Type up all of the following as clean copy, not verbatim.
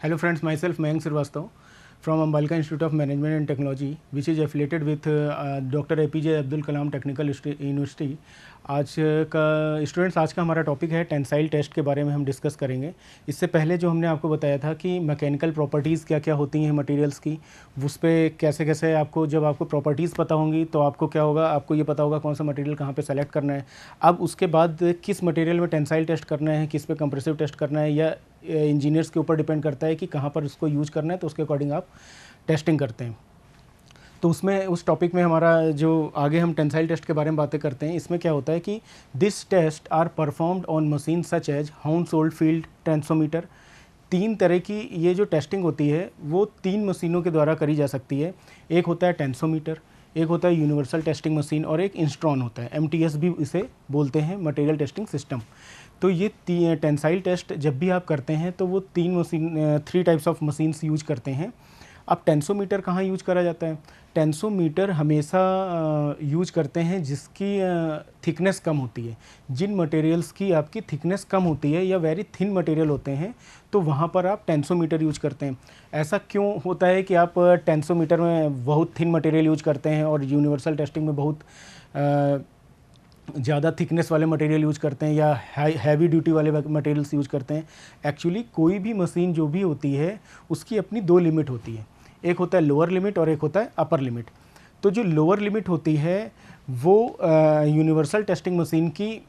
Hello friends, myself Mayank Srivastava from Ambalika Institute of Management and Technology, which is affiliated with Dr. APJ Abdul Kalam Technical University. आज का students, आज का हमारा topic है tensile test के बारे में हम डिस्कस करेंगे। इससे पहले जो हमने आपको बताया था कि मैकेनिकल प्रॉपर्टीज़ क्या क्या होती हैं मटेरियल्स की, उस पर कैसे कैसे आपको, जब आपको प्रॉपर्टीज़ पता होंगी तो आपको क्या होगा, आपको ये पता होगा कौन सा मटेरियल कहाँ पे सेलेक्ट करना है। अब उसके बाद किस मटेरियल में टेंसाइल टेस्ट करना है, किस पे कंप्रेसिव टेस्ट करना है, या इंजीनियर्स के ऊपर डिपेंड करता है कि कहाँ पर उसको यूज करना है, तो उसके अकॉर्डिंग आप टेस्टिंग करते हैं। तो उसमें उस टॉपिक में हमारा जो आगे हम टेंसाइल टेस्ट के बारे में बातें करते हैं, इसमें क्या होता है कि this test are performed on machine such as household field tensometer. तीन तरह की ये जो टेस्टिंग होती है वो तीन मशीनों के द्वारा करी जा सकती है। एक होता है टेंसोमीटर, एक होता है यूनिवर्सल टेस्टिंग मशीन, और एक इंस्ट्रॉन होता है, MTS भी इसे बोलते हैं, मटेरियल टेस्टिंग सिस्टम। तो ये टेंसाइल टेस्ट जब भी आप करते हैं तो वो three types of machines use करते हैं। अब टेंसोमीटर कहाँ यूज करा जाता है? टेंसोमीटर हमेशा यूज करते हैं जिसकी थिकनेस कम होती है। जिन मटेरियल्स की आपकी थिकनेस कम होती है या वेरी थिन मटेरियल होते हैं, तो वहाँ पर आप टेंसोमीटर यूज करते हैं। ऐसा क्यों होता है कि आप टेंसोमीटर में बहुत थिन मटेरियल यूज करते हैं और यूनिवर्सल टेस्टिंग में बहुत ज़्यादा थिकनेस वाले मटेरियल यूज करते हैं या हैवी ड्यूटी वाले मटेरियल्स यूज करते हैं? एक्चुअली कोई भी मशीन जो भी होती है उसकी अपनी दो लिमिट होती है, एक होता है लोअर लिमिट और एक होता है अपर लिमिट। तो जो लोअर लिमिट होती है वो यूनिवर्सल टेस्टिंग मशीन की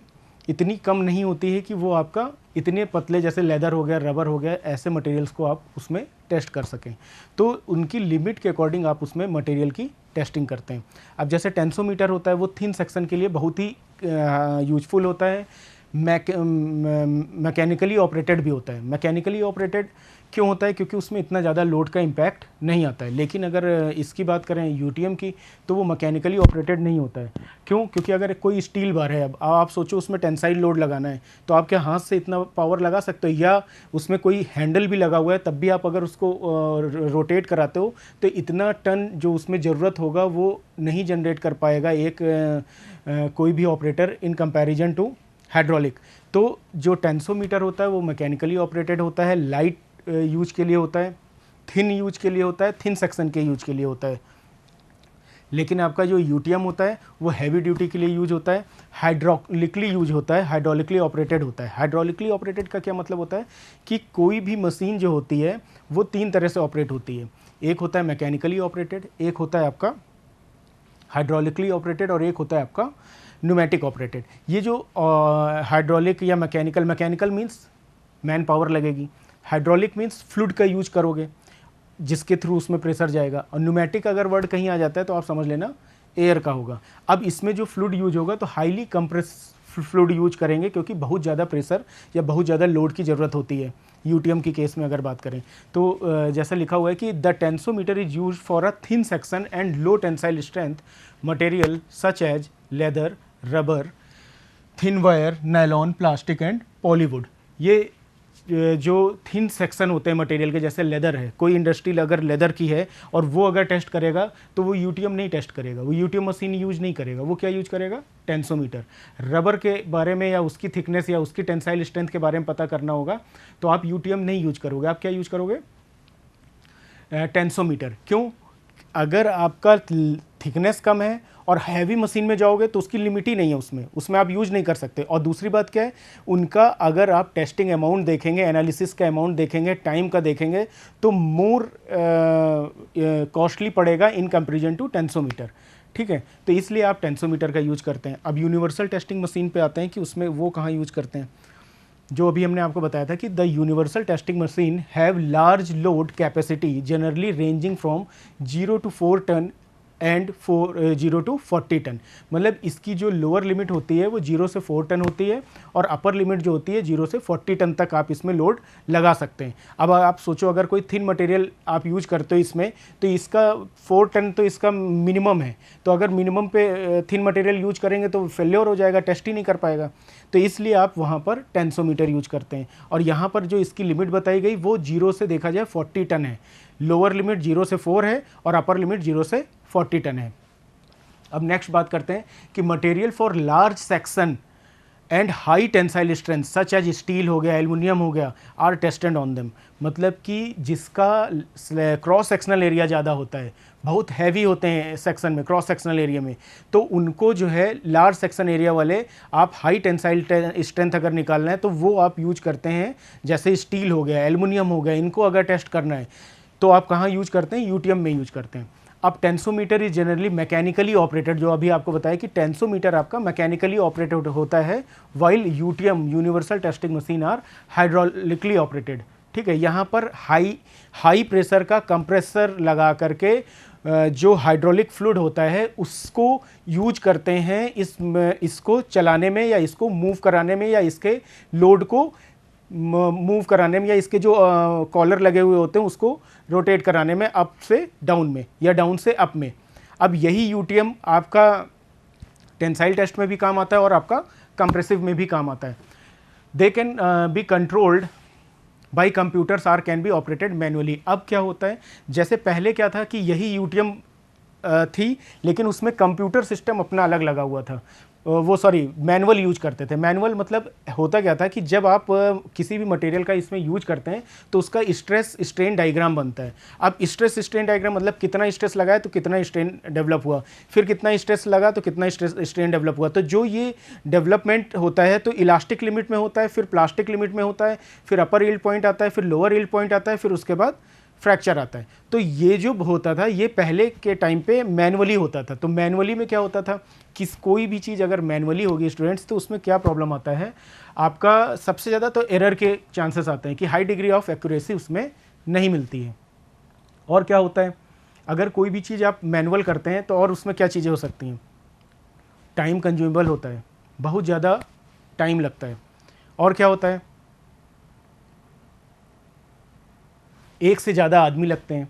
इतनी कम नहीं होती है कि वो आपका इतने पतले, जैसे लेदर हो गया, रबर हो गया, ऐसे मटेरियल्स को आप उसमें टेस्ट कर सकें। तो उनकी लिमिट के अकॉर्डिंग आप उसमें मटेरियल की टेस्टिंग करते हैं। अब जैसे टेंसोमीटर होता है वो थिन सेक्शन के लिए बहुत ही यूजफुल होता है। मैकेनिकली ऑपरेटेड भी होता है। मैकेनिकली ऑपरेटेड क्यों होता है? क्योंकि उसमें इतना ज़्यादा लोड का इम्पैक्ट नहीं आता है। लेकिन अगर इसकी बात करें यूटीएम की, तो वो मैकेनिकली ऑपरेटेड नहीं होता है। क्यों? क्योंकि अगर कोई स्टील बार है, अब आप सोचो उसमें टेंसाइल लोड लगाना है, तो आप क्या हाथ से इतना पावर लगा सकते हो? या उसमें कोई हैंडल भी लगा हुआ है, तब भी आप अगर उसको रोटेट कराते हो तो इतना टन जो उसमें ज़रूरत होगा वो नहीं जनरेट कर पाएगा एक कोई भी operator in comparison to hydraulic. तो जो टेंसोमीटर होता है वो मैकेनिकली ऑपरेटेड होता है, लाइट यूज के लिए होता है, थिन यूज के लिए होता है, थिन सेक्शन के यूज के लिए होता है। लेकिन आपका जो यूटीएम होता है वो हैवी ड्यूटी के लिए यूज होता है, हाइड्रोलिकली यूज होता है, हाइड्रोलिकली ऑपरेटेड होता है। हाइड्रोलिकली ऑपरेटेड का क्या मतलब होता है कि कोई भी मशीन जो होती है वो तीन तरह से ऑपरेट होती है। एक होता है मैकेनिकली ऑपरेटेड, एक होता है आपका हाइड्रोलिकली ऑपरेटेड, और एक होता है आपका न्यूमेटिक ऑपरेटेड। ये जो हाइड्रोलिक या मैकेनिकल मीन्स मैन पावर लगेगी, हाइड्रोलिक मीन्स फ्लूइड का यूज करोगे जिसके थ्रू उसमें प्रेशर जाएगा, और न्यूमेटिक अगर वर्ड कहीं आ जाता है तो आप समझ लेना एयर का होगा। अब इसमें जो फ्लूइड यूज होगा तो हाईली कंप्रेस फ्लूइड यूज करेंगे, क्योंकि बहुत ज़्यादा प्रेशर या बहुत ज़्यादा लोड की ज़रूरत होती है। यूटीएम की केस में अगर बात करें तो जैसा लिखा हुआ है कि the tensometer is use for a thin section and low tensile strength material such as leather, rubber, thin wire, nylon, plastic and plywood. ये जो थिन सेक्शन होते हैं मटेरियल के, जैसे लेदर है, कोई इंडस्ट्री अगर लेदर की है और वो अगर टेस्ट करेगा तो वो यूटीएम नहीं टेस्ट करेगा, वो यूटीएम मशीन यूज नहीं करेगा, वो क्या यूज करेगा? टेंसोमीटर। रबर के बारे में या उसकी थिकनेस या उसकी टेंसाइल स्ट्रेंथ के बारे में पता करना होगा तो आप यूटीएम नहीं यूज करोगे, आप क्या यूज करोगे? टेंसोमीटर। क्यों? अगर आपका थिकनेस कम है और हैवी मशीन में जाओगे तो उसकी लिमिट ही नहीं है, उसमें आप यूज नहीं कर सकते। और दूसरी बात क्या है, उनका अगर आप टेस्टिंग अमाउंट देखेंगे, एनालिसिस का अमाउंट देखेंगे, टाइम का देखेंगे, तो मोर कॉस्टली पड़ेगा इन कंपेरिजन टू टेंसोमीटर। ठीक है, तो इसलिए आप टेंसोमीटर का यूज करते हैं। अब यूनिवर्सल टेस्टिंग मशीन पे आते हैं कि उसमें वो कहाँ यूज करते हैं। जो अभी हमने आपको बताया था कि the universal testing machine have large load capacity generally ranging from 0 to 4 ton and 0 to 40 ton. मतलब इसकी जो लोअर लिमिट होती है वो 0 से 4 टन होती है, और अपर लिमिट जो होती है 0 से 40 टन तक आप इसमें लोड लगा सकते हैं। अब आप सोचो अगर कोई थिन मटेरियल आप यूज करते हो इसमें, तो इसका 4 टन तो इसका मिनिमम है, तो अगर मिनिमम पे थिन मटेरियल यूज करेंगे तो फेल्योर हो जाएगा, टेस्ट ही नहीं कर पाएगा। तो इसलिए आप वहाँ पर टेंसोमीटर यूज करते हैं। और यहाँ पर जो इसकी लिमिट बताई गई वो 0 से देखा जाए 40 टन है। लोअर लिमिट 0 से 4 है और अपर लिमिट 0 से 40 टन है। अब नेक्स्ट बात करते हैं कि material for large section and high tensile strength such as steel हो गया, एल्युमिनियम हो गया, आर टेस्टेड ऑन देम। मतलब कि जिसका क्रॉस सेक्शनल एरिया ज़्यादा होता है, बहुत हैवी होते हैं सेक्शन में, क्रॉस सेक्शनल एरिया में, तो उनको जो है लार्ज सेक्शन एरिया वाले आप हाई टेंसाइल स्ट्रेंथ अगर निकालना है तो वो आप यूज करते हैं। जैसे स्टील हो गया, एल्युमिनियम हो गया, इनको अगर टेस्ट करना है तो आप कहाँ यूज करते हैं? यूटीएम में यूज करते हैं। अब टेंसोमीटर इज जनरली मैकेनिकली ऑपरेटेड, जो अभी आपको बताया कि टेंसोमीटर आपका मैकेनिकली ऑपरेटेड होता है, while UTM universal testing machine are hydraulically operated. ठीक है, यहाँ पर हाई प्रेशर का कंप्रेसर लगा करके जो हाइड्रोलिक फ्लूइड होता है उसको यूज करते हैं इसको चलाने में, या इसको मूव कराने में, या इसके लोड को मूव कराने में, या इसके जो कॉलर लगे हुए होते हैं उसको रोटेट कराने में, अप से डाउन में या डाउन से अप में। अब यही यूटीएम आपका टेंसाइल टेस्ट में भी काम आता है और आपका कंप्रेसिव में भी काम आता है। They can be controlled by computers or can be operated manually. अब क्या होता है, जैसे पहले क्या था कि यही यूटीएम थी लेकिन उसमें कंप्यूटर सिस्टम अपना अलग लगा हुआ था, मैनुअल यूज करते थे। मैनुअल मतलब होता क्या था कि जब आप किसी भी मटेरियल का इसमें यूज करते हैं तो उसका स्ट्रेस स्ट्रेन डायग्राम बनता है। अब स्ट्रेस स्ट्रेन डायग्राम मतलब कितना स्ट्रेस लगा है तो कितना स्ट्रेन डेवलप हुआ, फिर कितना स्ट्रेस लगा तो कितना स्ट्रेन डेवलप हुआ। तो जो ये डेवलपमेंट होता है तो इलास्टिक लिमिट में होता है, फिर प्लास्टिक लिमिट में होता है, फिर अपर यील्ड पॉइंट आता है, फिर लोअर यील्ड पॉइंट आता है, फिर उसके बाद फ्रैक्चर आता है। तो ये जो होता था ये पहले के टाइम पे मैनुअली होता था। तो मैनुअली में क्या होता था कि कोई भी चीज़ अगर मैनुअली होगी स्टूडेंट्स तो उसमें क्या प्रॉब्लम आता है, आपका सबसे ज़्यादा तो एरर के चांसेस आते हैं कि हाई डिग्री ऑफ एक्यूरेसी उसमें नहीं मिलती है। और क्या होता है, अगर कोई भी चीज़ आप मैनुअल करते हैं तो और उसमें क्या चीज़ें हो सकती हैं, टाइम कंज्यूमेबल होता है, बहुत ज़्यादा टाइम लगता है। और क्या होता है, एक से ज़्यादा आदमी लगते हैं,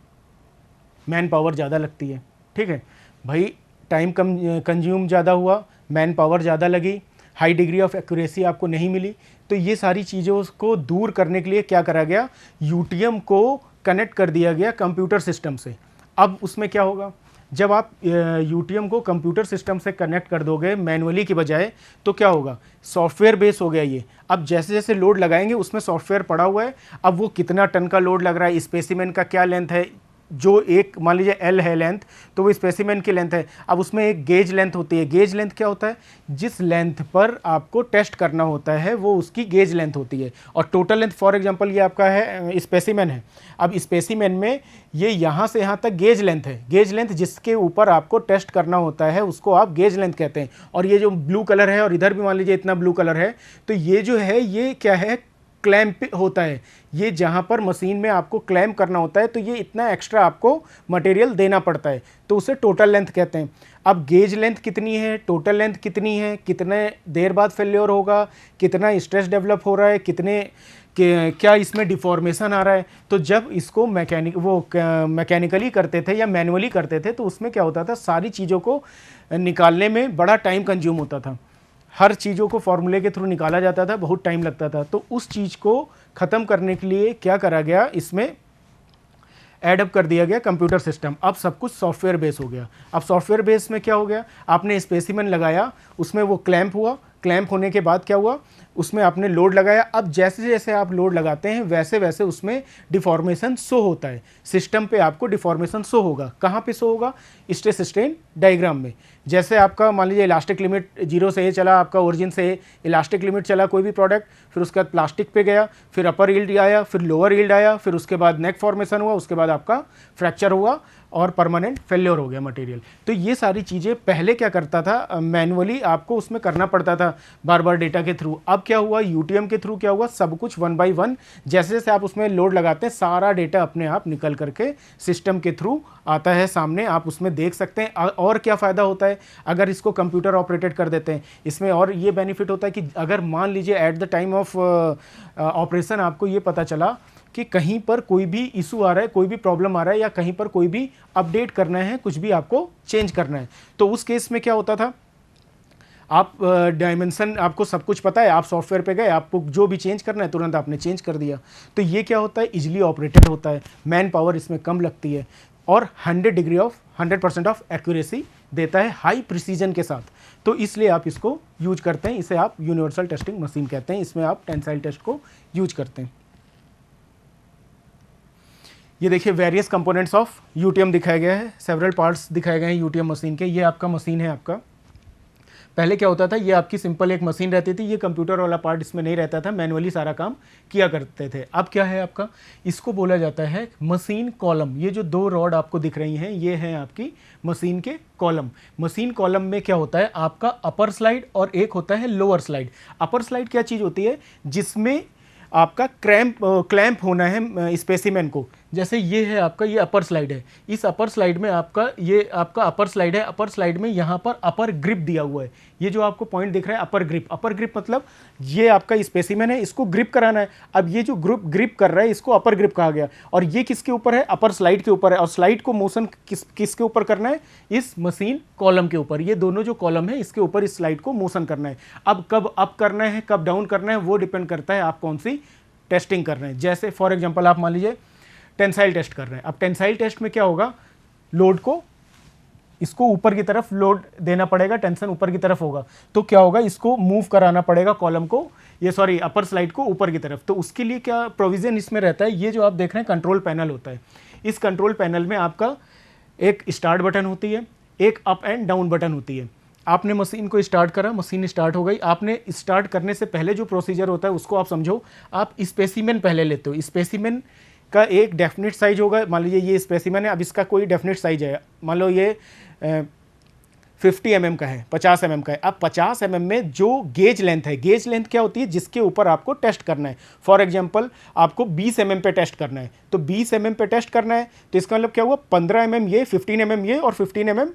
मैन पावर ज़्यादा लगती है। ठीक है भाई, टाइम कंज्यूम ज़्यादा हुआ, मैन पावर ज़्यादा लगी, हाई डिग्री ऑफ एक्यूरेसी आपको नहीं मिली। तो ये सारी चीज़ों को दूर करने के लिए क्या करा गया, यूटीएम को कनेक्ट कर दिया गया कंप्यूटर सिस्टम से। अब उसमें क्या होगा, जब आप यूटीएम को कंप्यूटर सिस्टम से कनेक्ट कर दोगे मैनुअली की बजाय, तो क्या होगा, सॉफ्टवेयर बेस हो गया ये। अब जैसे जैसे लोड लगाएंगे उसमें सॉफ्टवेयर पड़ा हुआ है, अब वो कितना टन का लोड लग रहा है, स्पेसिमेन का क्या लेंथ है, जो एक मान लीजिए एल है लेंथ, तो वो स्पेसिमेन की लेंथ है। अब उसमें एक गेज लेंथ होती है। गेज लेंथ क्या होता है, जिस लेंथ पर आपको टेस्ट करना होता है वो उसकी गेज लेंथ होती है। और टोटल लेंथ फॉर एग्जांपल ये आपका है स्पेसिमेन है। अब स्पेसिमेन में ये यहाँ से यहाँ तक गेज लेंथ है। गेज लेंथ जिसके ऊपर आपको टेस्ट करना होता है उसको आप गेज लेंथ कहते हैं। और ये जो ब्लू कलर है और इधर भी मान लीजिए इतना ब्लू कलर है, तो ये जो है ये क्या है, क्लैंप होता है। ये जहां पर मशीन में आपको क्लैंप करना होता है तो ये इतना एक्स्ट्रा आपको मटेरियल देना पड़ता है, तो उसे टोटल लेंथ कहते हैं। अब गेज लेंथ कितनी है, टोटल लेंथ कितनी है, कितने देर बाद फेल्योर होगा, कितना स्ट्रेस डेवलप हो रहा है, क्या इसमें डिफॉर्मेशन आ रहा है। तो जब इसको मैकेनिकली करते थे या मैनुअली करते थे तो उसमें क्या होता था, सारी चीज़ों को निकालने में बड़ा टाइम कंज्यूम होता था। हर चीज़ों को फॉर्मूले के थ्रू निकाला जाता था, बहुत टाइम लगता था। तो उस चीज़ को ख़त्म करने के लिए क्या करा गया, इसमें एडअप कर दिया गया कंप्यूटर सिस्टम। अब सब कुछ सॉफ्टवेयर बेस हो गया। अब सॉफ्टवेयर बेस में क्या हो गया, आपने स्पेसिमेन लगाया, उसमें वो क्लैंप हुआ, क्लैंप होने के बाद क्या हुआ, उसमें आपने लोड लगाया। अब जैसे जैसे आप लोड लगाते हैं वैसे वैसे उसमें डिफॉर्मेशन शो होता है। सिस्टम पे आपको डिफॉर्मेशन शो होगा। कहाँ पे शो होगा, स्ट्रेस स्ट्रेन डायग्राम में। जैसे आपका मान लीजिए इलास्टिक लिमिट 0 से ए चला, आपका ओरिजिन से इलास्टिक लिमिट चला कोई भी प्रोडक्ट, फिर उसके बाद प्लास्टिक पे गया, फिर अपर यील्ड आया, फिर लोअर यील्ड आया, फिर उसके बाद नेक फॉर्मेशन हुआ, उसके बाद आपका फ्रैक्चर हुआ और परमानेंट फेल्योर हो गया मटेरियल। तो ये सारी चीज़ें पहले क्या करता था, मैनुअली आपको उसमें करना पड़ता था बार बार डेटा के थ्रू। अब क्या हुआ, यूटीएम के थ्रू क्या हुआ, सब कुछ 1 बाय 1 जैसे जैसे आप उसमें लोड लगाते हैं सारा डेटा अपने आप निकल करके सिस्टम के थ्रू आता है सामने, आप उसमें देख सकते हैं। और क्या फ़ायदा होता है अगर इसको कंप्यूटर ऑपरेटेड कर देते हैं, इसमें और ये बेनिफिट होता है कि अगर मान लीजिए at the time of operation आपको ये पता चला कि कहीं पर कोई भी इशू आ रहा है, कोई भी प्रॉब्लम आ रहा है, या कहीं पर कोई भी अपडेट करना है, कुछ भी आपको चेंज करना है, तो उस केस में क्या होता था, आप डायमेंशन आपको सब कुछ पता है, आप सॉफ्टवेयर पे गए, आपको जो भी चेंज करना है तुरंत आपने चेंज कर दिया। तो ये क्या होता है, इजीली ऑपरेटेड होता है, मैन पावर इसमें कम लगती है और 100% ऑफ एक्यूरेसी देता है हाई प्रिसीजन के साथ, तो इसलिए आप इसको यूज करते हैं। इसे आप यूनिवर्सल टेस्टिंग मशीन कहते हैं। इसमें आप टेंसाइल टेस्ट को यूज करते हैं। ये देखिए वेरियस कंपोनेंट्स ऑफ यूटीएम दिखाया गया है, सेवरल पार्ट्स दिखाए गए हैं यूटीएम मशीन के। ये आपका मशीन है आपका। पहले क्या होता था, ये आपकी सिंपल एक मशीन रहती थी, ये कंप्यूटर वाला पार्ट इसमें नहीं रहता था, मैनुअली सारा काम किया करते थे। अब क्या है आपका, इसको बोला जाता है मशीन कॉलम। ये जो दो रॉड आपको दिख रही हैं, ये हैं आपकी मशीन के कॉलम। मशीन कॉलम में क्या होता है, आपका अपर स्लाइड और एक होता है लोअर स्लाइड। अपर स्लाइड क्या चीज़ होती है, जिसमें आपका क्लैंप होना है स्पेसिमेन को। जैसे ये है आपका, ये अपर स्लाइड है, इस अपर स्लाइड में आपका ये आपका अपर स्लाइड है। अपर स्लाइड में यहाँ पर अपर ग्रिप दिया हुआ है। ये जो आपको पॉइंट दिख रहा है अपर ग्रिप, अपर ग्रिप मतलब ये आपका स्पेसिमेन है, इसको ग्रिप कराना है। अब ये जो ग्रिप कर रहा है, इसको अपर ग्रिप कहा गया। और ये किसके ऊपर है, अपर स्लाइड के ऊपर है। और स्लाइड को मोशन किसके ऊपर करना है, इस मशीन कॉलम के ऊपर। ये दोनों जो कॉलम है, इसके ऊपर इस स्लाइड को मोशन करना है। अब कब अप करना है, कब डाउन करना है, वो डिपेंड करता है आप कौन सी टेस्टिंग कर रहे हैं। जैसे फॉर एग्जांपल आप मान लीजिए टेंसाइल टेस्ट कर रहे हैं। अब टेंसाइल टेस्ट में क्या होगा, लोड को इसको ऊपर की तरफ लोड देना पड़ेगा, टेंशन ऊपर की तरफ होगा, तो क्या होगा, इसको मूव कराना पड़ेगा कॉलम को, ये सॉरी अपर स्लाइड को ऊपर की तरफ। तो उसके लिए क्या प्रोविजन इसमें रहता है, ये जो आप देख रहे हैं कंट्रोल पैनल होता है। इस कंट्रोल पैनल में आपका एक स्टार्ट बटन होती है, एक अप एंड डाउन बटन होती है। आपने मशीन को स्टार्ट करा, मशीन स्टार्ट हो गई। आपने स्टार्ट करने से पहले जो प्रोसीजर होता है उसको आप समझो। आप स्पेसिमेन पहले लेते हो। स्पेसिमेन का एक डेफिनेट साइज होगा। मान लीजिए ये स्पेसिमेन है, अब इसका कोई डेफिनेट साइज है, मान लो ये 50 mm का है, 50 mm का है। अब 50 mm में जो गेज लेंथ है, गेज लेंथ क्या होती है, जिसके ऊपर आपको टेस्ट करना है। फॉर एग्जांपल आपको 20 mm पे टेस्ट करना है, तो 20 mm पे टेस्ट करना है, तो इसका मतलब क्या हुआ, 15 mm ये, 15 mm ये और 15 mm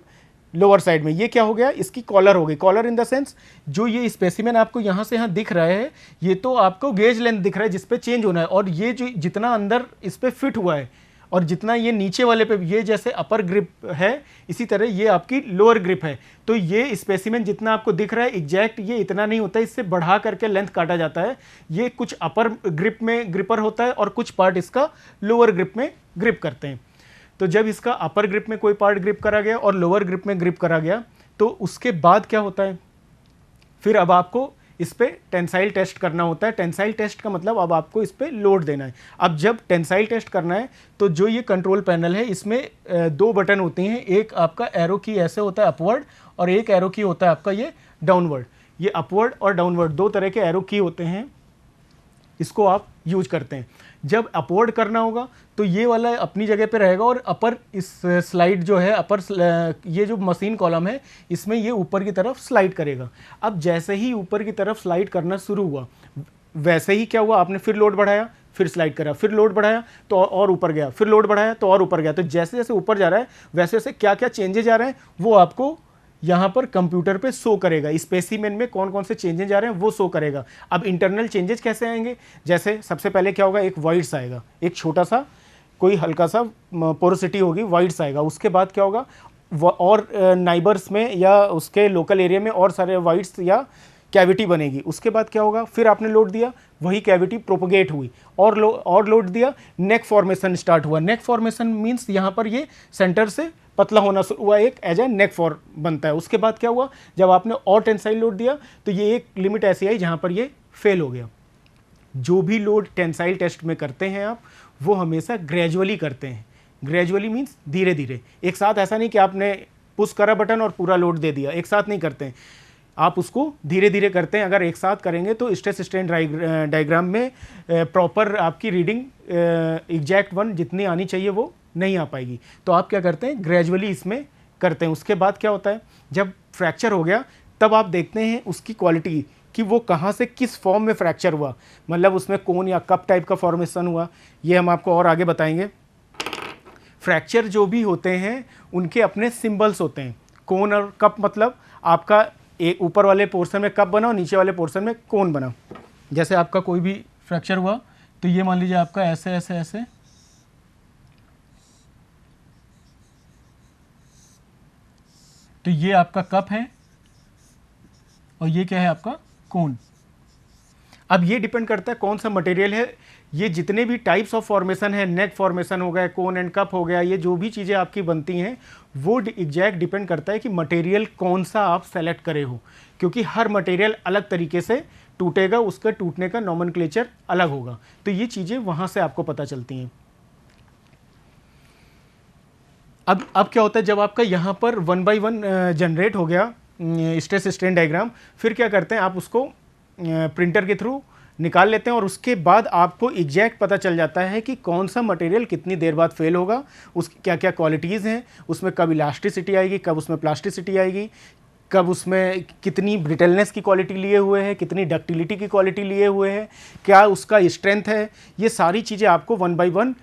लोअर साइड में। ये क्या हो गया, इसकी कॉलर हो गई। कॉलर इन द सेंस जो ये स्पेसिमेन आपको यहाँ से यहाँ दिख रहा है, ये तो आपको गेज लेंथ दिख रहा है जिस पे चेंज होना है। और ये जो जितना अंदर इस पे फिट हुआ है और जितना ये नीचे वाले पे, ये जैसे अपर ग्रिप है, इसी तरह ये आपकी लोअर ग्रिप है। तो ये स्पेसिमेन जितना आपको दिख रहा है एग्जैक्ट ये इतना नहीं होता है, इससे बढ़ा करके लेंथ काटा जाता है। ये कुछ अपर ग्रिप में ग्रिपर होता है और कुछ पार्ट इसका लोअर ग्रिप में ग्रिप करते हैं। तो जब इसका अपर ग्रिप में कोई पार्ट ग्रिप करा गया और लोअर ग्रिप में ग्रिप करा गया, तो उसके बाद क्या होता है, फिर अब आपको इस पे टेंसाइल टेस्ट करना होता है। टेंसाइल टेस्ट का मतलब अब आपको इस पे लोड देना है। अब जब टेंसाइल टेस्ट करना है, तो जो ये कंट्रोल पैनल है, इसमें दो बटन होती हैं। एक आपका एरो की ऐसे होता है अपवर्ड, और एक एरो की होता है आपका ये डाउनवर्ड। ये अपवर्ड और डाउनवर्ड दो तरह के एरो की होते हैं, इसको आप यूज करते हैं। जब अपवर्ड करना होगा तो ये वाला अपनी जगह पे रहेगा, और अपर इस स्लाइड जो है, अपर ये जो मशीन कॉलम है, इसमें ये ऊपर की तरफ स्लाइड करेगा। अब जैसे ही ऊपर की तरफ स्लाइड करना शुरू हुआ, वैसे ही क्या हुआ, आपने फिर लोड बढ़ाया, फिर स्लाइड करा, फिर लोड बढ़ाया तो और ऊपर गया, फिर लोड बढ़ाया तो और ऊपर गया। तो जैसे जैसे ऊपर जा रहा है, वैसे वैसे क्या क्या चेंजेज आ रहे हैं वो आपको यहाँ पर कंप्यूटर पे शो करेगा। स्पेसिमेन में कौन कौन से चेंजेस आ रहे हैं वो शो करेगा। अब इंटरनल चेंजेस कैसे आएंगे, जैसे सबसे पहले क्या होगा, एक वाइड्स आएगा, एक छोटा सा कोई हल्का सा पोरोसिटी होगी, वाइड्स आएगा। उसके बाद क्या होगा, और नाइबर्स में या उसके लोकल एरिया में और सारे वाइड्स या कैविटी बनेगी। उसके बाद क्या होगा, फिर आपने लोड दिया, वही कैविटी प्रोपोगेट हुई, और लोड दिया, नेक फॉर्मेशन स्टार्ट हुआ। नेक फॉर्मेशन मीन्स यहाँ पर ये सेंटर से पतला होना शुरू हुआ, एक एज ए नेक फॉर्म बनता है। उसके बाद क्या हुआ, जब आपने और टेंसाइल लोड दिया तो ये एक लिमिट ऐसी आई जहाँ पर ये फेल हो गया। जो भी लोड टेंसाइल टेस्ट में करते हैं आप, वो हमेशा ग्रेजुअली करते हैं। ग्रेजुअली मीन्स धीरे धीरे, एक साथ ऐसा नहीं कि आपने पुश करा बटन और पूरा लोड दे दिया, एक साथ नहीं करते हैं। आप उसको धीरे धीरे करते हैं। अगर एक साथ करेंगे तो स्ट्रेस स्ट्रेन डायग्राम में प्रॉपर आपकी रीडिंग एग्जैक्ट वन जितनी आनी चाहिए वो नहीं आ पाएगी। तो आप क्या करते हैं, ग्रेजुअली इसमें करते हैं। उसके बाद क्या होता है, जब फ्रैक्चर हो गया तब आप देखते हैं उसकी क्वालिटी कि वो कहाँ से किस फॉर्म में फ्रैक्चर हुआ, मतलब उसमें कोन या कप टाइप का फॉर्मेशन हुआ, ये हम आपको और आगे बताएंगे। फ्रैक्चर जो भी होते हैं उनके अपने सिंबल्स होते हैं। कोन और कप मतलब आपका एक ऊपर वाले पोर्शन में कप बना और नीचे वाले पोर्शन में कोन बना। जैसे आपका कोई भी फ्रैक्चर हुआ तो ये मान लीजिए आपका ऐसे ऐसे ऐसे, तो ये आपका कप है और ये क्या है आपका कोन। अब ये डिपेंड करता है कौन सा मटेरियल है ये जितने भी टाइप्स ऑफ फॉर्मेशन है, नेक फॉर्मेशन हो गया, कोन एंड कप हो गया, ये जो भी चीज़ें आपकी बनती हैं वो एग्जैक्ट डिपेंड करता है कि मटेरियल कौन सा आप सेलेक्ट करे हो, क्योंकि हर मटेरियल अलग तरीके से टूटेगा, उसका टूटने का नॉमेनक्लेचर अलग होगा। तो ये चीज़ें वहाँ से आपको पता चलती हैं। अब क्या होता है, जब आपका यहाँ पर 1 by 1 जनरेट हो गया स्ट्रेस स्ट्रेन डायग्राम, फिर क्या करते हैं आप उसको प्रिंटर के थ्रू निकाल लेते हैं और उसके बाद आपको एग्जैक्ट पता चल जाता है कि कौन सा मटेरियल कितनी देर बाद फेल होगा, उसकी क्या क्या क्वालिटीज़ हैं, उसमें कब इलास्टिसिटी आएगी, कब उसमें प्लास्टिसिटी आएगी, कब उसमें कितनी ब्रिटलनेस की क्वालिटी लिए हुए है, कितनी डक्टिलिटी की क्वालिटी लिए हुए हैं, क्या उसका स्ट्रेंथ है। ये सारी चीज़ें आपको 1 by 1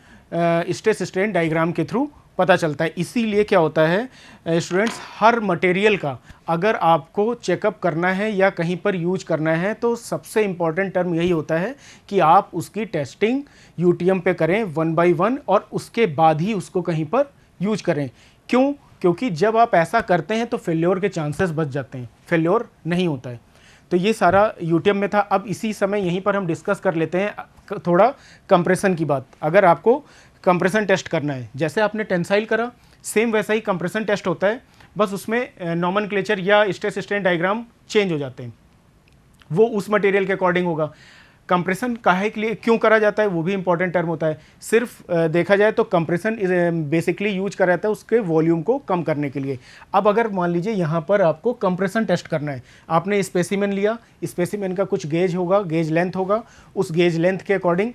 स्ट्रेस स्ट्रेन डायग्राम के थ्रू पता चलता है। इसीलिए क्या होता है स्टूडेंट्स, हर मटेरियल का अगर आपको चेकअप करना है या कहीं पर यूज करना है तो सबसे इम्पॉर्टेंट टर्म यही होता है कि आप उसकी टेस्टिंग यूटीएम पे करें 1 by 1 और उसके बाद ही उसको कहीं पर यूज करें। क्यों? क्योंकि जब आप ऐसा करते हैं तो फेल्योर के चांसेस बच जाते हैं, फेल्योर नहीं होता है। तो ये सारा यूटीएम में था। अब इसी समय यहीं पर हम डिस्कस कर लेते हैं थोड़ा कंप्रेशन की बात। अगर आपको कंप्रेशन टेस्ट करना है, जैसे आपने टेंसाइल करा, सेम वैसा ही कंप्रेशन टेस्ट होता है, बस उसमें नॉमेनक्लेचर या स्ट्रेस स्ट्रेन डायग्राम चेंज हो जाते हैं, वो उस मटेरियल के अकॉर्डिंग होगा। कंप्रेशन काहे के लिए क्यों करा जाता है वो भी इंपॉर्टेंट टर्म होता है। सिर्फ देखा जाए तो कंप्रेशन बेसिकली यूज करा जाता है उसके वॉल्यूम को कम करने के लिए। अब अगर मान लीजिए यहाँ पर आपको कंप्रेशन टेस्ट करना है, आपने स्पेसिमेन लिया, स्पेसिमेन का कुछ गेज होगा, गेज लेंथ होगा, उस गेज लेंथ के अकॉर्डिंग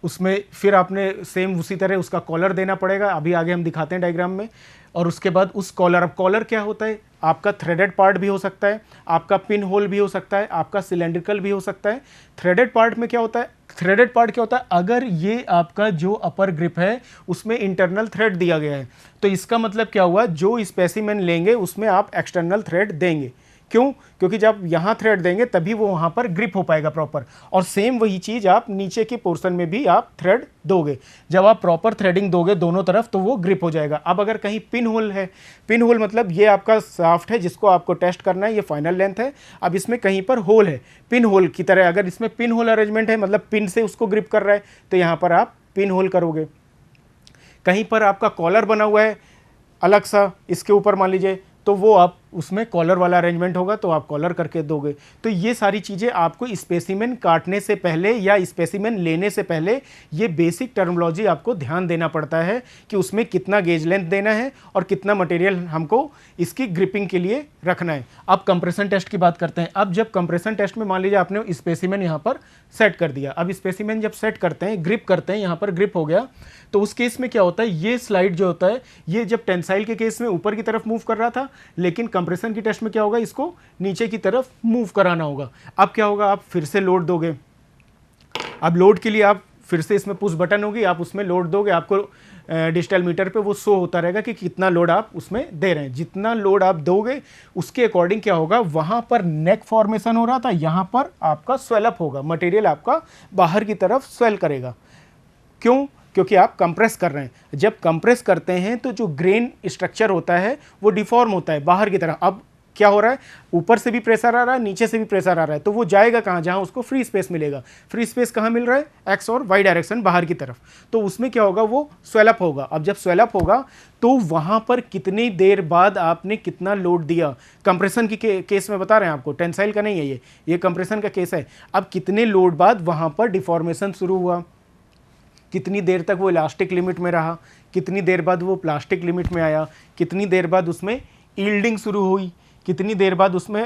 उसमें फिर आपने सेम उसी तरह उसका कॉलर देना पड़ेगा, अभी आगे हम दिखाते हैं डायग्राम में। और उसके बाद उस कॉलर, अब कॉलर क्या होता है, आपका थ्रेडेड पार्ट भी हो सकता है, आपका पिन होल भी हो सकता है, आपका सिलेंड्रिकल भी हो सकता है। थ्रेडेड पार्ट में क्या होता है, थ्रेडेड पार्ट क्या होता है, अगर ये आपका जो अपर ग्रिप है उसमें इंटरनल थ्रेड दिया गया है तो इसका मतलब क्या हुआ, जो स्पेसिमेन लेंगे उसमें आप एक्सटर्नल थ्रेड देंगे। क्यों? क्योंकि जब यहाँ थ्रेड देंगे तभी वो वहाँ पर ग्रिप हो पाएगा प्रॉपर। और सेम वही चीज़ आप नीचे के पोर्शन में भी आप थ्रेड दोगे, जब आप प्रॉपर थ्रेडिंग दोगे दोनों तरफ तो वो ग्रिप हो जाएगा। अब अगर कहीं पिन होल है, पिन होल मतलब ये आपका शाफ्ट है जिसको आपको टेस्ट करना है, ये फाइनल लेंथ है, अब इसमें कहीं पर होल है, पिन होल की तरह अगर इसमें पिन होल अरेंजमेंट है मतलब पिन से उसको ग्रिप कर रहा है तो यहाँ पर आप पिन होल करोगे। कहीं पर आपका कॉलर बना हुआ है अलग सा इसके ऊपर मान लीजिए, तो वो आप उसमें कॉलर वाला अरेंजमेंट होगा तो आप कॉलर करके दोगे। तो ये सारी चीज़ें आपको स्पेसिमेन काटने से पहले या स्पेसिमेन लेने से पहले ये बेसिक टर्मिनोलॉजी आपको ध्यान देना पड़ता है कि उसमें कितना गेज लेंथ देना है और कितना मटेरियल हमको इसकी ग्रिपिंग के लिए रखना है। अब कंप्रेशन टेस्ट की बात करते हैं। अब जब कंप्रेशन टेस्ट में मान लीजिए आपने स्पेसिमेन यहाँ पर सेट कर दिया, अब स्पेसिमेन जब सेट करते हैं, ग्रिप करते हैं, यहाँ पर ग्रिप हो गया, तो उस केस में क्या होता है, ये स्लाइड जो होता है ये जब टेंसाइल के केस में ऊपर की तरफ मूव कर रहा था, लेकिन कंप्रेशन की टेस्ट में क्या होगा, इसको नीचे की तरफ मूव कराना होगा। अब क्या होगा, आप फिर से लोड दोगे। अब लोड के लिए आप फिर से इसमें पुश बटन होगी, आप उसमें लोड दोगे, आपको डिजिटल मीटर पे वो शो होता रहेगा कि कितना लोड आप उसमें दे रहे हैं। जितना लोड आप दोगे उसके अकॉर्डिंग क्या होगा, वहां पर नेक फॉर्मेशन हो रहा था, यहां पर आपका स्वेलअप होगा, मटेरियल आपका बाहर की तरफ स्वेल करेगा। क्यों? क्योंकि आप कंप्रेस कर रहे हैं। जब कंप्रेस करते हैं तो जो ग्रेन स्ट्रक्चर होता है वो डिफॉर्म होता है बाहर की तरफ। अब क्या हो रहा है, ऊपर से भी प्रेशर आ रहा है, नीचे से भी प्रेशर आ रहा है, तो वो जाएगा कहाँ, जहाँ उसको फ्री स्पेस मिलेगा। फ्री स्पेस कहाँ मिल रहा है, एक्स और वाई डायरेक्शन बाहर की तरफ, तो उसमें क्या होगा, वो स्वेलअप होगा। अब जब स्वेलअप होगा तो वहाँ पर कितनी देर बाद आपने कितना लोड दिया, कंप्रेशन की केस में बता रहे हैं आपको, टेंसाइल का नहीं है ये कंप्रेशन का केस है। अब कितने लोड बाद वहाँ पर डिफॉर्मेशन शुरू हुआ, कितनी देर तक वो इलास्टिक लिमिट में रहा, कितनी देर बाद वो प्लास्टिक लिमिट में आया, कितनी देर बाद उसमें यील्डिंग शुरू हुई, कितनी देर बाद उसमें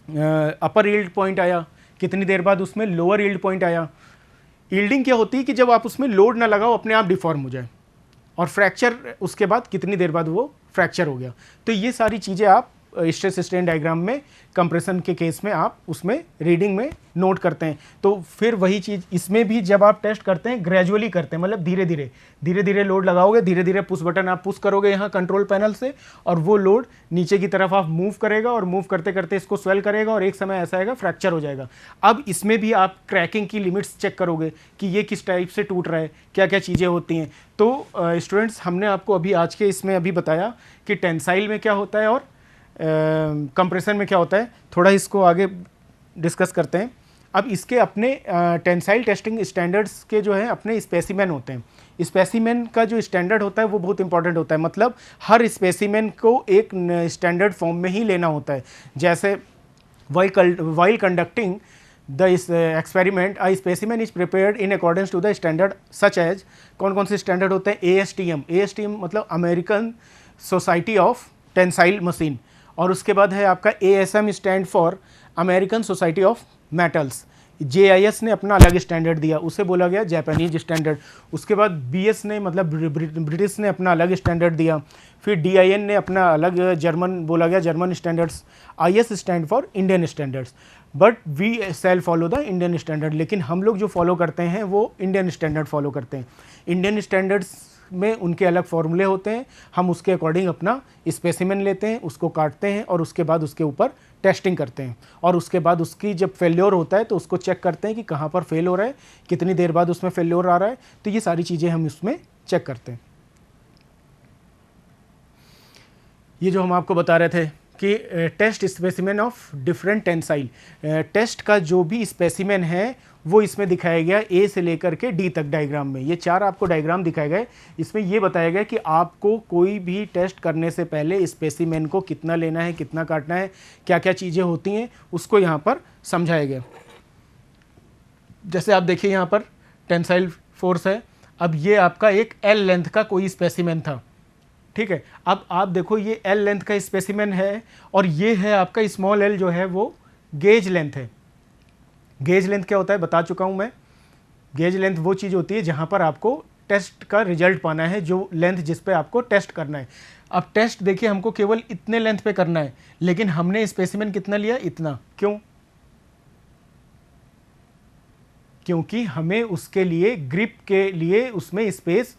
अपर यील्ड पॉइंट आया, कितनी देर बाद उसमें लोअर यील्ड पॉइंट आया। यील्डिंग क्या होती है कि जब आप उसमें लोड ना लगाओ अपने आप डिफॉर्म हो जाए, और फ्रैक्चर उसके बाद कितनी देर बाद वो फ्रैक्चर हो गया। तो ये सारी चीज़ें आप स्ट्रेस स्ट्रेन डायग्राम में कंप्रेशन के केस में आप उसमें रीडिंग में नोट करते हैं। तो फिर वही चीज़ इसमें भी जब आप टेस्ट करते हैं ग्रेजुअली करते हैं, मतलब धीरे धीरे लोड लगाओगे, धीरे धीरे पुश बटन आप पुश करोगे यहाँ कंट्रोल पैनल से, और वो लोड नीचे की तरफ आप मूव करेगा, और मूव करते करते इसको स्वेल करेगा, और एक समय ऐसा आएगा फ्रैक्चर हो जाएगा। अब इसमें भी आप क्रैकिंग की लिमिट्स चेक करोगे कि ये किस टाइप से टूट रहा है, क्या क्या चीज़ें होती हैं। तो स्टूडेंट्स, हमने आपको अभी आज के इसमें अभी बताया कि टेंसाइल में क्या होता है और कंप्रेशन में क्या होता है। थोड़ा इसको आगे डिस्कस करते हैं। अब इसके अपने टेंसाइल टेस्टिंग स्टैंडर्ड्स के जो है अपने स्पेसिमेन होते हैं। स्पेसिमेन का जो स्टैंडर्ड होता है वो बहुत इंपॉर्टेंट होता है, मतलब हर स्पेसिमेन को एक स्टैंडर्ड फॉर्म में ही लेना होता है। जैसे while conducting the experiment a specimen is prepared in accordance to the standard such as, कौन से स्टैंडर्ड होते हैं? ASTM मतलब American society of tensile machine, और उसके बाद है आपका ASM stand for American society of metals. JIS ने अपना अलग स्टैंडर्ड दिया, उसे बोला गया जापानीज स्टैंडर्ड। उसके बाद BS ने मतलब ब्रिटिश ने अपना अलग स्टैंडर्ड दिया। फिर DIN ने अपना अलग जर्मन बोला गया, German standards. IS stand for Indian standards, but we shall follow the Indian standard. लेकिन हम लोग जो फॉलो करते हैं वो इंडियन स्टैंडर्ड फॉलो करते हैं। इंडियन स्टैंडर्ड्स में उनके अलग फॉर्मूले होते हैं, हम उसके अकॉर्डिंग अपना स्पेसिमेन लेते हैं, उसको काटते हैं और उसके बाद उसके ऊपर टेस्टिंग करते हैं। और उसके बाद उसकी जब फेल्योर होता है तो उसको चेक करते हैं कि कहाँ पर फेल हो रहा है, कितनी देर बाद उसमें फेल्योर आ रहा है। तो ये सारी चीज़ें हम उसमें चेक करते हैं। ये जो हम आपको बता रहे थे कि test specimen of different tensile, test का जो भी स्पेसिमेन है वो इसमें दिखाया गया A से लेकर के D तक डायग्राम में। ये 4 आपको डायग्राम दिखाए गए। इसमें ये बताया गया कि आपको कोई भी टेस्ट करने से पहले स्पेसिमेन को कितना लेना है, कितना काटना है, क्या क्या चीज़ें होती हैं, उसको यहाँ पर समझाया गया। जैसे आप देखिए यहाँ पर टेंसाइल फोर्स है। अब ये आपका एक L लेंथ का कोई स्पेसिमेन था, ठीक है। अब आप देखो ये L लेंथ का स्पेसिमेन है और ये है आपका स्मॉल l जो है वो गेज लेंथ है। गेज लेंथ क्या होता है बता चुका हूँ मैं। गेज लेंथ वो चीज़ होती है जहाँ पर आपको टेस्ट का रिजल्ट पाना है, जो लेंथ जिस पे आपको टेस्ट करना है। अब टेस्ट देखिए हमको केवल इतने लेंथ पे करना है, लेकिन हमने स्पेसिमेन कितना लिया? इतना। क्यों? क्योंकि हमें उसके लिए ग्रिप के लिए उसमें स्पेस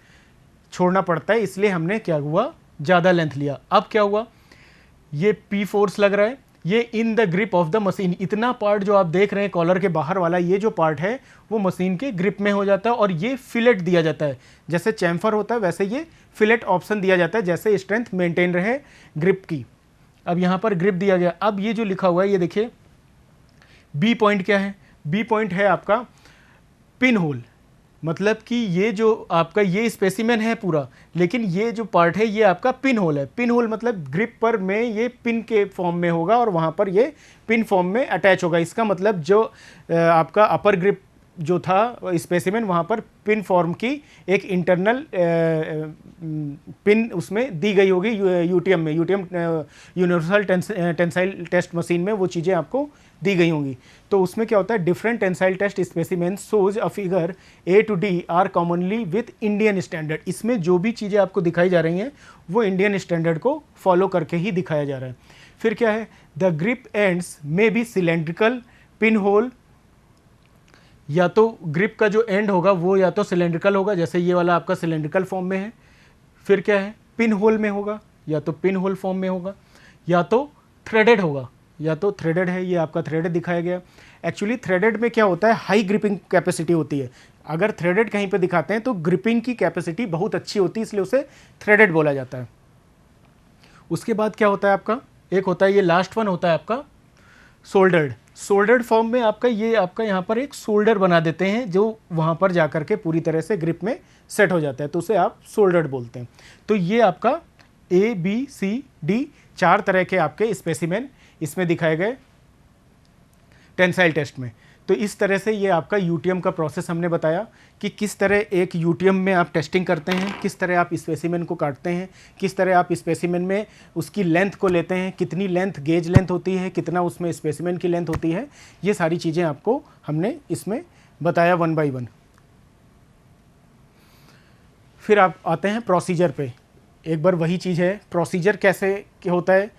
छोड़ना पड़ता है, इसलिए हमने क्या हुआ ज़्यादा लेंथ लिया। अब क्या हुआ, ये P फोर्स लग रहा है, ये in the grip of the machine. इतना पार्ट जो आप देख रहे हैं कॉलर के बाहर वाला, ये जो पार्ट है वो मशीन के ग्रिप में हो जाता है और ये फिलेट दिया जाता है। जैसे चैम्फर होता है वैसे ये फिलेट ऑप्शन दिया जाता है, जैसे स्ट्रेंथ मेंटेन रहे ग्रिप की। अब यहाँ पर ग्रिप दिया गया। अब ये जो लिखा हुआ है ये देखिए बी पॉइंट क्या है? बी पॉइंट है आपका पिन होल, मतलब कि ये जो आपका ये स्पेसिमेन है पूरा, लेकिन ये जो पार्ट है ये आपका पिन होल है। पिन होल मतलब ग्रिप पर में ये पिन के फॉर्म में होगा और वहाँ पर ये पिन फॉर्म में अटैच होगा। इसका मतलब जो आपका अपर ग्रिप जो था स्पेसिमेन, वहाँ पर पिन फॉर्म की एक इंटरनल पिन उसमें दी गई होगी यूटीएम में, यूनिवर्सल टेंसाइल टेस्ट मशीन में वो चीज़ें आपको दी गई होंगी। तो उसमें क्या होता है, different tensile test specimen shows a figure A to D are commonly with Indian standard. इसमें जो भी चीज़ें आपको दिखाई जा रही हैं वो इंडियन स्टैंडर्ड को फॉलो करके ही दिखाया जा रहा है। फिर क्या है, द ग्रिप एंड्स में बी सिलेंड्रिकल, पिन होल, या तो ग्रिप का जो एंड होगा वो या तो सिलेंड्रिकल होगा, जैसे ये वाला आपका सिलेंड्रिकल फॉर्म में है। फिर क्या है, पिन होल में होगा, या तो पिन होल फॉर्म में होगा, या तो थ्रेडेड होगा, या तो थ्रेडेड है, ये आपका थ्रेडेड दिखाया गया। एक्चुअली थ्रेडेड में क्या होता है, हाई ग्रिपिंग कैपेसिटी होती है। अगर थ्रेडेड कहीं पे दिखाते हैं तो ग्रिपिंग की कैपेसिटी बहुत अच्छी होती है, इसलिए उसे थ्रेडेड बोला जाता है। उसके बाद क्या होता है आपका, एक होता है ये लास्ट वन होता है आपका सोल्डर्ड। सोल्डर्ड फॉर्म में आपका ये आपका यहाँ पर एक सोल्डर बना देते हैं जो वहाँ पर जाकर के पूरी तरह से ग्रिप में सेट हो जाता है, तो उसे आप सोल्डर्ड बोलते हैं। तो ये आपका A B C D 4 तरह के आपके स्पेसिमेन इसमें दिखाए गए टेंसाइल टेस्ट में। तो इस तरह से ये आपका यूटीएम का प्रोसेस हमने बताया कि किस तरह एक यूटीएम में आप टेस्टिंग करते हैं, किस तरह आप स्पेसिमेन को काटते हैं, किस तरह आप स्पेसिमेन में उसकी लेंथ को लेते हैं, कितनी लेंथ गेज लेंथ होती है, कितना उसमें स्पेसिमेन की लेंथ होती है। ये सारी चीज़ें आपको हमने इसमें बताया 1 by 1। फिर आप आते हैं प्रोसीजर पे। एक बार वही चीज़ है, प्रोसीजर कैसे होता है।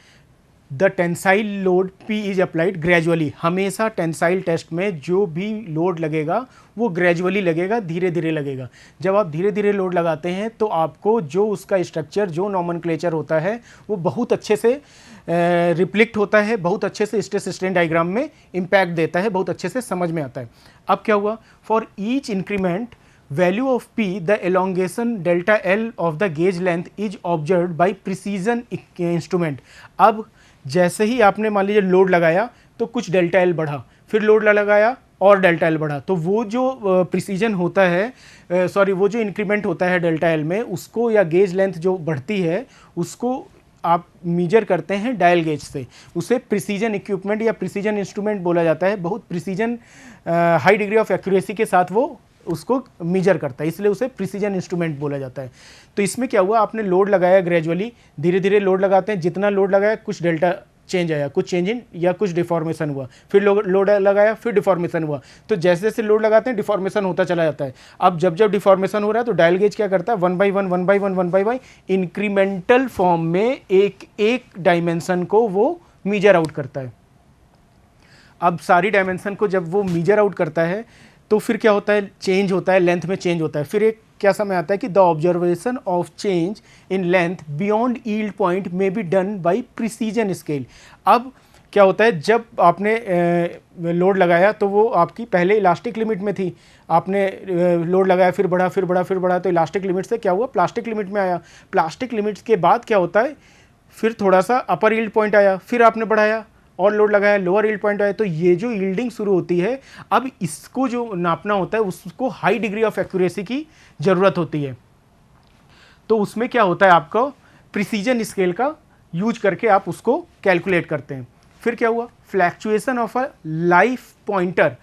The tensile load P is applied gradually. हमेशा टेंसाइल टेस्ट में जो भी लोड लगेगा वो ग्रेजुअली लगेगा, धीरे धीरे लगेगा। जब आप धीरे धीरे लोड लगाते हैं तो आपको जो उसका स्ट्रक्चर, जो नॉमेनक्लेचर होता है वो बहुत अच्छे से रिफ्लेक्ट होता है, बहुत अच्छे से स्ट्रेस स्ट्रेन डायग्राम में इम्पैक्ट देता है, बहुत अच्छे से समझ में आता है। अब क्या हुआ, for each increment value of P the elongation delta L of the gauge length is observed bye precision instrument. अब जैसे ही आपने मान लीजिए लोड लगाया तो कुछ डेल्टा L बढ़ा, फिर लोड लगाया और डेल्टा एल बढ़ा, तो वो जो प्रिसीजन होता है, वो जो इंक्रीमेंट होता है डेल्टा एल में, उसको या गेज लेंथ जो बढ़ती है उसको आप मीजर करते हैं डायल गेज से। उसे प्रिसीजन इक्विपमेंट या प्रिसीजन इंस्ट्रूमेंट बोला जाता है। बहुत precision high degree of accuracy के साथ वो उसको मीजर करता है, इसलिए उसे प्रिसीजन इंस्ट्रूमेंट बोला जाता है। तो इसमें क्या हुआ, आपने लोड लगाया, ग्रेजुअली धीरे धीरे लोड लगाते हैं, जितना लोड लगाया कुछ डेल्टा चेंज आया, कुछ चेंज इन या कुछ डिफॉर्मेशन हुआ, फिर लोड लगाया, फिर डिफॉर्मेशन हुआ। तो जैसे जैसे लोड लगाते हैं डिफॉर्मेशन होता चला जाता है। अब जब जब डिफॉर्मेशन हो रहा है तो डायल गेज क्या करता है, 1 by 1 1 by 1 1 by 1 incremental form में एक एक डायमेंशन को वो मीजर आउट करता है। अब सारी डायमेंशन को जब वो मीजर आउट करता है तो फिर क्या होता है, चेंज होता है, लेंथ में चेंज होता है। फिर एक क्या समय आता है कि the observation of change in length beyond yield point में be done by precision scale. अब क्या होता है, जब आपने लोड लगाया तो वो आपकी पहले इलास्टिक लिमिट में थी, आपने लोड लगाया, फिर बढ़ा फिर बढ़ा फिर बढ़ा, तो इलास्टिक लिमिट से क्या हुआ, प्लास्टिक लिमिट में आया। प्लास्टिक लिमिट के बाद क्या होता है, फिर थोड़ा सा अपर यील्ड पॉइंट आया, फिर आपने बढ़ाया और लोड लगाया, लोअर यील्ड पॉइंट आया। तो ये जो यील्डिंग शुरू होती है, अब इसको जो नापना होता है उसको हाई डिग्री ऑफ एक्यूरेसी की ज़रूरत होती है। तो उसमें क्या होता है, आपको प्रिसीजन स्केल का यूज करके आप उसको कैलकुलेट करते हैं। फिर क्या हुआ, fluctuation of a life pointer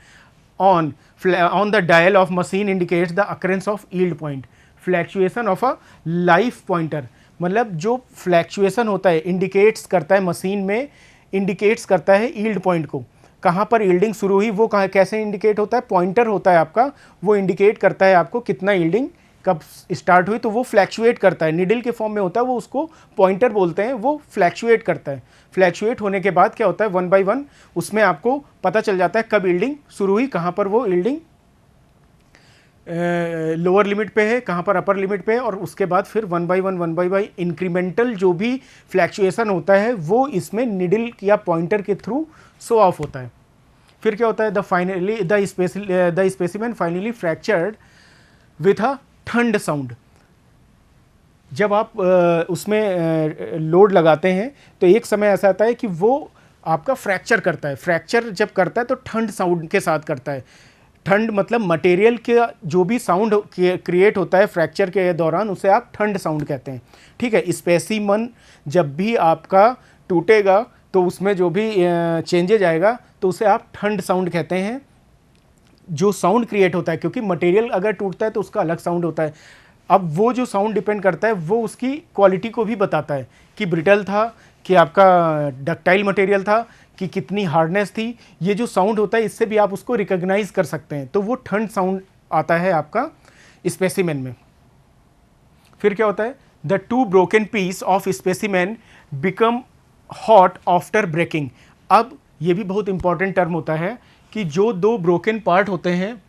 on the dial of machine indicates the occurrence of yield point. Fluctuation of a life pointer मतलब जो फ्लैक्चुएशन होता है, इंडिकेट्स करता है मशीन में, इंडिकेट्स करता है यील्ड पॉइंट को, कहाँ पर यील्डिंग शुरू हुई, वो कहाँ कैसे इंडिकेट होता है, पॉइंटर होता है आपका, वो इंडिकेट करता है आपको कितना यील्डिंग कब स्टार्ट हुई। तो वो फ्लैक्चुएट करता है, निडल के फॉर्म में होता है, वो उसको पॉइंटर बोलते हैं, वो फ्लैक्चुएट करता है। फ्लैक्चुएट होने के बाद क्या होता है, 1 बाई 1 उसमें आपको पता चल जाता है कब यील्डिंग शुरू हुई, कहाँ पर वो यील्डिंग लोअर लिमिट पे है, कहाँ पर अपर लिमिट पे है, और उसके बाद फिर 1 बाई 1 इंक्रीमेंटल जो भी फ्लैक्चुएशन होता है वो इसमें निडल या पॉइंटर के थ्रू शो ऑफ होता है। फिर क्या होता है, the specimen finally fractured with a ठंड साउंड। जब आप उसमें लोड लगाते हैं तो एक समय ऐसा आता है कि वो आपका फ्रैक्चर करता है। फ्रैक्चर जब करता है तो ठंड साउंड के साथ करता है। ठंड मतलब मटेरियल के जो भी साउंड क्रिएट होता है फ्रैक्चर के दौरान, उसे आप ठंड साउंड कहते हैं। ठीक है, स्पेसिमन जब भी आपका टूटेगा तो उसमें जो भी चेंजेज आएगा तो उसे आप ठंड साउंड कहते हैं। जो साउंड क्रिएट होता है, क्योंकि मटेरियल अगर टूटता है तो उसका अलग साउंड होता है। अब वो जो साउंड डिपेंड करता है वो उसकी क्वालिटी को भी बताता है कि ब्रिटल था, कि आपका डक्टाइल मटेरियल था, कि कितनी हार्डनेस थी। ये जो साउंड होता है इससे भी आप उसको रिकॉग्नाइज कर सकते हैं। तो वो ठंड साउंड आता है आपका स्पेसिमेन में। फिर क्या होता है, the two broken piece of specimen become hot after breaking. अब ये भी बहुत इंपॉर्टेंट टर्म होता है कि जो दो ब्रोकन पार्ट होते हैं,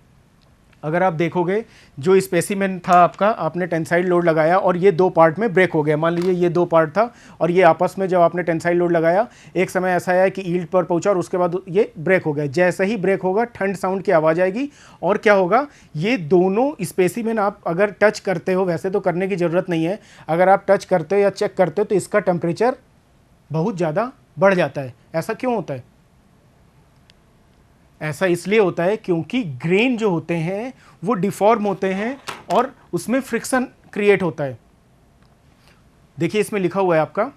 अगर आप देखोगे जो स्पेसिमेन था आपका, आपने टेंसाइल लोड लगाया और ये दो पार्ट में ब्रेक हो गया। मान लीजिए ये दो पार्ट था और ये आपस में जब आपने टेंसाइल लोड लगाया, एक समय ऐसा आया कि यील्ड पर पहुंचा और उसके बाद ये ब्रेक हो गया। जैसे ही ब्रेक होगा ठंड साउंड की आवाज़ आएगी और क्या होगा, ये दोनों स्पेसिमेन आप अगर टच करते हो, वैसे तो करने की ज़रूरत नहीं है, अगर आप टच करते हो या चेक करते हो तो इसका टेम्परेचर बहुत ज़्यादा बढ़ जाता है। ऐसा क्यों होता है? ऐसा इसलिए होता है क्योंकि ग्रेन जो होते हैं वो डिफॉर्म होते हैं और उसमें फ्रिक्शन क्रिएट होता है। देखिए इसमें लिखा हुआ है आपका,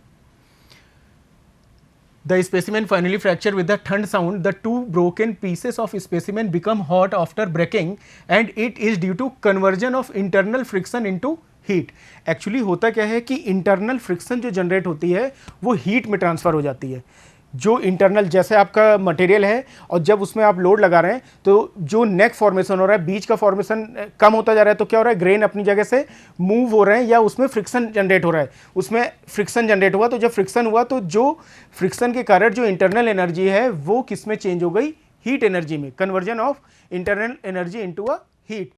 the specimen finally fracture with the ठंड sound, the two broken pieces of specimen become hot after breaking and it is due to conversion of internal friction into heat. Actually होता क्या है कि इंटरनल फ्रिक्शन जो generate होती है वो heat में ट्रांसफर हो जाती है। जो इंटरनल, जैसे आपका मटेरियल है और जब उसमें आप लोड लगा रहे हैं तो जो नेक फॉर्मेशन हो रहा है, बीच का फॉर्मेशन कम होता जा रहा है, तो क्या हो रहा है, ग्रेन अपनी जगह से मूव हो रहे हैं या उसमें फ्रिक्शन जनरेट हो रहा है। उसमें फ्रिक्शन जनरेट हुआ, तो जब फ्रिक्शन हुआ तो जो फ्रिक्शन के कारण जो इंटरनल एनर्जी है वो किस में चेंज हो गई, हीट एनर्जी में, conversion of internal energy into a heat.